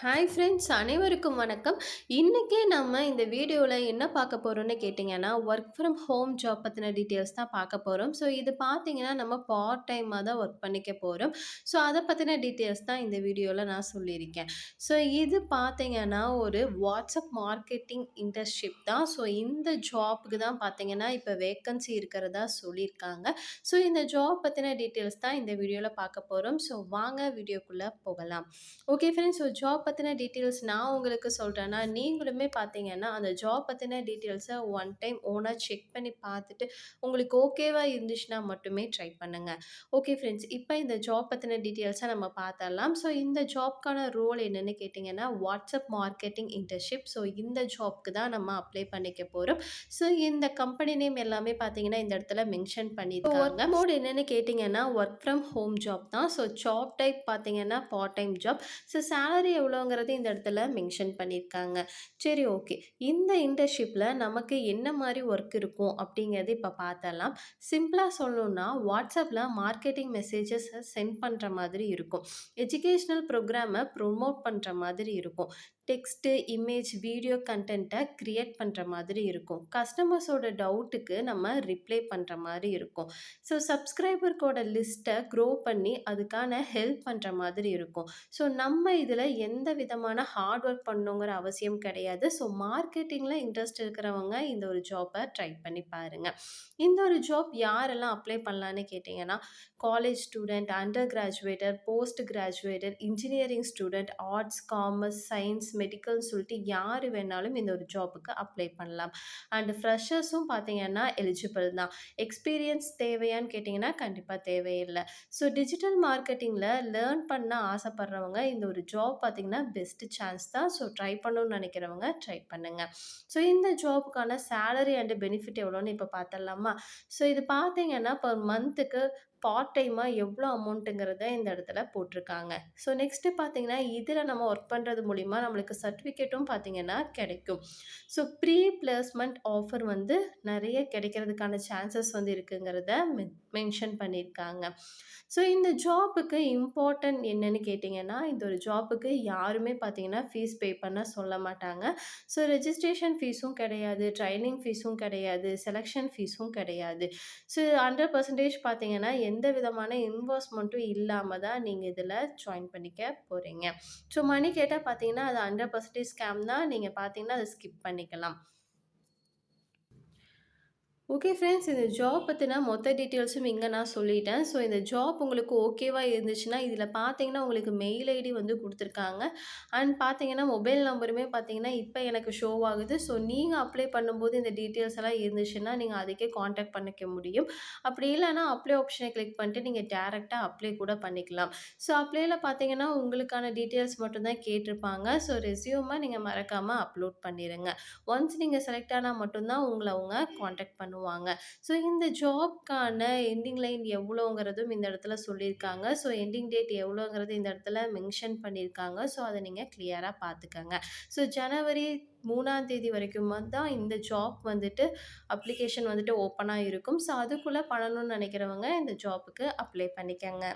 Hi friends, அனைவருக்கும் வணக்கம். இன்னைக்கே நம்ம இந்த வீடியோல என்ன பார்க்க போறோம்னு கேட்டிங்கன்னா, ஒர்க் ஃப்ரம் ஹோம் ஜாப் பத்தின டீட்டெயில்ஸ் தான் பார்க்க போறோம். ஸோ இது பார்த்தீங்கன்னா, நம்ம பார்ட் டைமா தான் ஒர்க் பண்ணிக்க போறோம். ஸோ அத பத்தின டீட்டெயில்ஸ் தான் இந்த வீடியோல நான் சொல்லியிருக்கேன். ஸோ இது பார்த்தீங்கன்னா, ஒரு வாட்ஸ்அப் மார்க்கெட்டிங் இன்டர்ன்ஷிப் தான். ஸோ இந்த ஜாப்க்கு தான் பார்த்தீங்கன்னா, இப்ப வேக்கன்சி இருக்கிறதா சொல்லியிருக்காங்க. ஸோ இந்த ஜாப் பத்தின டீட்டெயில்ஸ் தான் இந்த வீடியோல பார்க்க போறோம். ஸோ வாங்க வீடியோக்குள்ள போகலாம். Okay friends. ஸோ ஜாப் பத்தின டீட்டெயில்ஸ் நான் உங்களுக்கு சொல்றேன்னா, நீங்களுமே பார்த்தீங்கன்னா, அந்த ஜாப் பத்தின டீட்டெயில்ஸ ஒன் டைம் ஓனா செக் பண்ணி பார்த்துட்டு, உங்களுக்கு ஓகேவா இருந்துச்சுன்னா மட்டுமே ட்ரை பண்ணுங்க. Okay friends. இப்ப இந்த ஜாப் பத்தின டீட்டெயில்ஸ நம்ம பார்த்தரலாம். ஸோ இந்த ஜாப்க்கான ரோல் என்னன்னு கேட்டீங்கன்னா, வாட்ஸ்அப் மார்க்கெட்டிங் இன்டர்ன்ஷிப். ஸோ இந்த ஜாப்க்கு தான் நம்ம அப்ளை பண்ணிக்க போறோம். ஸோ இந்த கம்பெனி நேம் எல்லாமே பார்த்தீங்கன்னா, இந்த இடத்துல மென்ஷன் பண்ணியிருக்காங்க. ஒர்க் மோட் என்னன்னு கேட்டீங்கன்னா, ஒர்க் ஃப்ரம் ஹோம் ஜாப் தான். ஸோ ஜாப் டைப் பார்த்தீங்கன்னா, part time job. So salary எவ்வளோங்கிறது இந்த இடத்துல மென்ஷன் பண்ணியிருக்காங்க. சரி, ஓகே. இந்த இன்டர்ன்ஷிப்பில் நமக்கு என்ன மாதிரி ஒர்க் இருக்கும் அப்படிங்கிறது இப்போ பார்த்தரலாம். சிம்பிளாக சொல்லணும்னா, வாட்ஸ்அப்பில் மார்க்கெட்டிங் மெசேஜஸை சென்ட் பண்ணுற மாதிரி இருக்கும். எஜுகேஷ்னல் ப்ரோக்ராமை ப்ரொமோட் பண்ணுற மாதிரி இருக்கும். டெக்ஸ்ட்டு, இமேஜ், வீடியோ கண்டென்ட்டை கிரியேட் பண்ணுற மாதிரி இருக்கும். கஸ்டமர்ஸோட டவுட்டுக்கு நம்ம ரிப்ளை பண்ணுற மாதிரி இருக்கும். ஸோ சப்ஸ்கிரைபர்க்கோட லிஸ்ட்டை க்ரோ பண்ணி அதுக்கான ஹெல்ப் பண்ணுற மாதிரி இருக்கும். ஸோ நம்ம இதில் எந்த விதமான ஹார்ட் ஒர்க் பண்ணணுங்கிற அவசியம் கிடையாது. ஸோ மார்க்கெட்டிங்கில் இன்ட்ரெஸ்ட் இருக்கிறவங்க இந்த ஒரு ஜாப்பை ட்ரை பண்ணி பாருங்கள். இந்த ஒரு ஜாப் யாரெல்லாம் அப்ளை பண்ணலான்னு கேட்டிங்கன்னா, college student, under graduator, post graduator, engineering student, arts, commerce, science, மெடிக்கல்னு சொல்லிட்டு யார் வேணாலும் இந்த ஒரு ஜாப்புக்கு அப்ளை பண்ணலாம். அண்ட் ஃப்ரெஷர்ஸும் பார்த்தீங்கன்னா எலிஜிபிள் தான். எக்ஸ்பீரியன்ஸ் தேவையான்னு கேட்டிங்கன்னா, கண்டிப்பாக தேவையில்லை. ஸோ டிஜிட்டல் மார்க்கெட்டிங்கில் லேர்ன் பண்ண ஆசைப்படுறவங்க இந்த ஒரு ஜாப் பார்த்தீங்கன்னா பெஸ்ட் சான்ஸ் தான். ஸோ ட்ரை பண்ணணும்னு நினைக்கிறவங்க ட்ரை பண்ணுங்க. ஸோ இந்த ஜாப்புக்கான சேலரி அண்ட் பெனிஃபிட் எவ்வளோன்னு இப்போ பார்த்துடலாமா? ஸோ இது பார்த்தீங்கன்னா பர் மந்த்துக்கு பார்ட் டைமாக எவ்வளோ அமௌண்ட்டுங்கிறத இந்த இடத்துல போட்டிருக்காங்க. ஸோ நெக்ஸ்ட்டு பார்த்தீங்கன்னா, இதில் நம்ம ஒர்க் பண்ணுறது மூலிமா நம்மளுக்கு சர்டிஃபிகேட்டும் பார்த்தீங்கன்னா கிடைக்கும். ஸோ ப்ரீ பிளேஸ்மெண்ட் ஆஃபர் வந்து நிறைய கிடைக்கிறதுக்கான சான்சஸ் வந்து இருக்குங்கிறத மென்ஷன் பண்ணியிருக்காங்க. ஸோ இந்த ஜாப்புக்கு இம்பார்ட்டன்ட் என்னன்னு கேட்டிங்கன்னா, இந்த ஒரு ஜாப்புக்கு யாருமே பார்த்தீங்கன்னா ஃபீஸ் பே பண்ண சொல்ல மாட்டாங்க. ஸோ ரெஜிஸ்ட்ரேஷன் ஃபீஸும் கிடையாது, ட்ரைனிங் ஃபீஸும் கிடையாது, செலக்ஷன் ஃபீஸும் கிடையாது. ஸோ 100% பார்த்தீங்கன்னா, எந்த விதமான இன்வெஸ்ட்மெண்ட்டும் இல்லாம தான் நீங்க இதில ஜாயின் பண்ணிக்க போறீங்க. ஸோ மணி கேட்டா பார்த்தீங்கன்னா, அது 100% ஸ்கேம் தான். நீங்க பார்த்தீங்கன்னா, அத ஸ்கிப் பண்ணிக்கலாம். Okay friends. இந்த ஜாப் பத்தின மொத்த டீட்டெயில்ஸும் இங்க நான் சொல்லிட்டேன். ஸோ இந்த ஜாப் உங்களுக்கு ஓகேவா இருந்துச்சுன்னா, இதில பார்த்தீங்கன்னா, உங்களுக்கு மெயில் ஐடி வந்து குடுத்துருக்காங்க. அண்ட் பார்த்தீங்கன்னா, மொபைல் நம்பருமே பார்த்தீங்கன்னா, இப்ப எனக்கு ஷோ ஆகுது. ஸோ நீங்க அப்ளை பண்ணும்போது இந்த டீட்டெயில்ஸ் எல்லாம் இருந்துச்சுன்னா, நீங்க அதுக்கே கான்டாக்ட் பண்ணிக்க முடியும். அப்படி இல்லன்னா, அப்ளை ஆப்ஷனை கிளிக் பண்ணிட்டு நீங்க டைரக்ட்டா அப்ளை கூட பண்ணிக்கலாம். ஸோ அப்ளைல பார்த்தீங்கன்னா, உங்களுக்கான டீட்டெயில்ஸ் மட்டும் தான் கேட்டிருப்பாங்க. ஸோ ரெஸ்யூம நீங்க மறக்காம அப்லோட் பண்ணிருங்க. ஒன்ஸ் நீங்க செலக்ட் ஆனா மட்டும் தான் உங்கள அவங்க கான்டாக்ட் பண்ணுவாங்க. ஸோ இந்த ஜாப்க்கான எண்டிங் லைன் எவ்வளோங்கிறதும் இந்த இடத்துல சொல்லியிருக்காங்க. ஸோ எண்டிங் டேட் எவ்வளோங்கிறது இந்த இடத்துல மென்ஷன் பண்ணியிருக்காங்க. ஸோ அத நீங்க கிளியரா பார்த்துக்கங்க. ஸோ ஜனவரி 3ஆம் தேதி வரைக்கும் தான் இந்த ஜாப் வந்துட்டு அப்ளிகேஷன் வந்துட்டு ஓப்பனா இருக்கும். ஸோ அதுக்குள்ள பண்ணணும்னு நினைக்கிறவங்க இந்த ஜாப்புக்கு அப்ளை பண்ணிக்கங்க.